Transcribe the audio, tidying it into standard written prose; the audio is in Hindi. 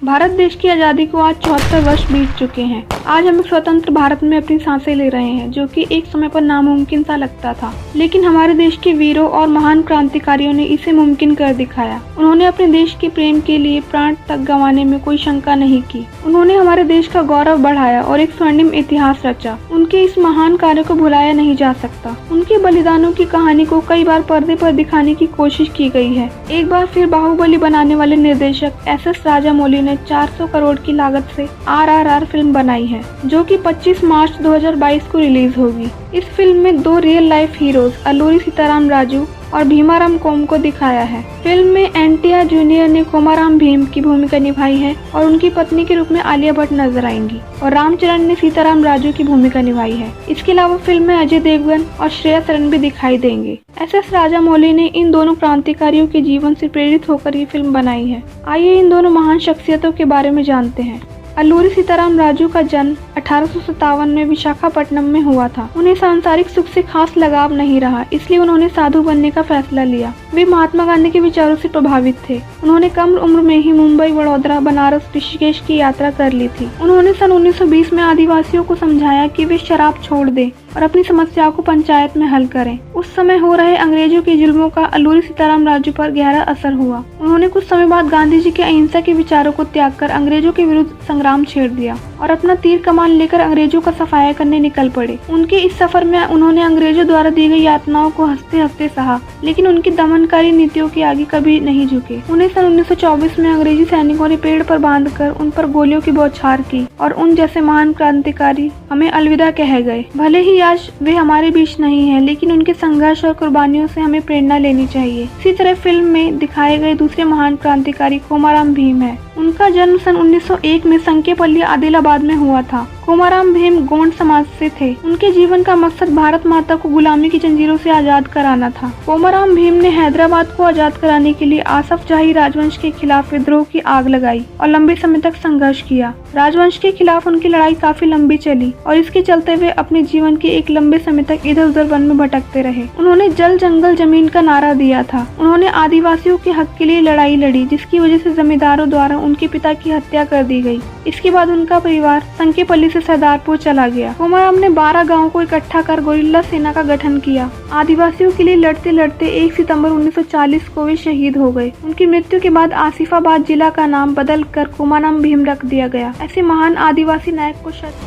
भारत देश की आज़ादी को आज 74 वर्ष बीत चुके हैं। आज हम स्वतंत्र भारत में अपनी सांसें ले रहे हैं, जो कि एक समय पर नामुमकिन सा लगता था, लेकिन हमारे देश के वीरों और महान क्रांतिकारियों ने इसे मुमकिन कर दिखाया। उन्होंने अपने देश के प्रेम के लिए प्राण तक गंवाने में कोई शंका नहीं की। उन्होंने हमारे देश का गौरव बढ़ाया और एक स्वर्णिम इतिहास रचा। उनके इस महान कार्य को भुलाया नहीं जा सकता। उनके बलिदानों की कहानी को कई बार पर्दे पर दिखाने की कोशिश की गई है। एक बार फिर बाहुबली बनाने वाले निर्देशक एस.एस. राजामौली ने 400 करोड़ की लागत से RRR फिल्म बनाई है, जो कि 25 मार्च 2022 को रिलीज होगी। इस फिल्म में 2 real life heroes Alluri Sitaram Raju और भीमाराम कोम को दिखाया है। फिल्म में NTR जूनियर ने कोमाराम भीम की भूमिका निभाई है और उनकी पत्नी के रूप में आलिया भट्ट नजर आएंगी, और रामचरण ने सीताराम राजू की भूमिका निभाई है। इसके अलावा फिल्म में अजय देवगन और श्रेया सरन भी दिखाई देंगे। एस.एस. राजामौली ने इन दोनों क्रांतिकारियों के जीवन से प्रेरित होकर ये फिल्म बनाई है। आइए इन दोनों महान शख्सियतों के बारे में जानते हैं। अल्लूरी सीताराम राजू का जन्म 1857 में विशाखापट्टनम में हुआ था। उन्हें सांसारिक सुख से खास लगाव नहीं रहा, इसलिए उन्होंने साधु बनने का फैसला लिया। वे महात्मा गांधी के विचारों से प्रभावित थे। उन्होंने कम उम्र में ही मुंबई, वडोदरा, बनारस, ऋषिकेश की यात्रा कर ली थी। उन्होंने सन 1920 में आदिवासियों को समझाया कि वे शराब छोड़ दें और अपनी समस्याओं को पंचायत में हल करें। उस समय हो रहे अंग्रेजों के जुल्मों का अल्लूरी सीताराम राजू पर गहरा असर हुआ। उन्होंने कुछ समय बाद गांधी जी के अहिंसा के विचारों को त्याग कर अंग्रेजों के विरुद्ध संग्राम छेड़ दिया और अपना तीर कमान लेकर अंग्रेजों का सफाया करने निकल पड़े। उनके इस सफर में उन्होंने अंग्रेजों द्वारा दी गई यातनाओं को हंसते हंसते सहा, लेकिन उनकी दमनकारी नीतियों के आगे कभी नहीं झुके। उन्हें सन 1924 में अंग्रेजी सैनिकों ने पेड़ पर बांधकर उन पर गोलियों की बौछार की और उन जैसे महान क्रांतिकारी हमें अलविदा कह गए। भले ही आज वे हमारे बीच नहीं है, लेकिन उनके संघर्ष और कुर्बानियों से हमें प्रेरणा लेनी चाहिए। इसी तरह फिल्म में दिखाए गए दूसरे महान क्रांतिकारी कोमाराम भीम है। उनका जन्म सन 1901 में संकेपल्ली, आदिलाबाद में हुआ था। कोमाराम भीम गोंड समाज से थे। उनके जीवन का मकसद भारत माता को गुलामी की जंजीरों से आजाद कराना था। कोमाराम भीम ने हैदराबाद को आजाद कराने के लिए आसफ जाही राजवंश के खिलाफ विद्रोह की आग लगाई और लंबे समय तक संघर्ष किया। राजवंश के खिलाफ उनकी लड़ाई काफी लंबी चली और इसके चलते वे अपने जीवन के एक लंबे समय तक इधर उधर वन में भटकते रहे। उन्होंने जल जंगल जमीन का नारा दिया था। उन्होंने आदिवासियों के हक के लिए लड़ाई लड़ी, जिसकी वजह से जमींदारों द्वारा उनके पिता की हत्या कर दी गई। इसके बाद उनका परिवार संकेपल्ली से सरदारपुर चला गया। कोमाराम ने 12 गांवों को इकट्ठा कर गोरिल्ला सेना का गठन किया। आदिवासियों के लिए लड़ते लड़ते 1 सितंबर 1940 को वे शहीद हो गए। उनकी मृत्यु के बाद आसिफाबाद जिला का नाम बदल कर कोमाराम भीम रख दिया गया। ऐसे महान आदिवासी नायक को शत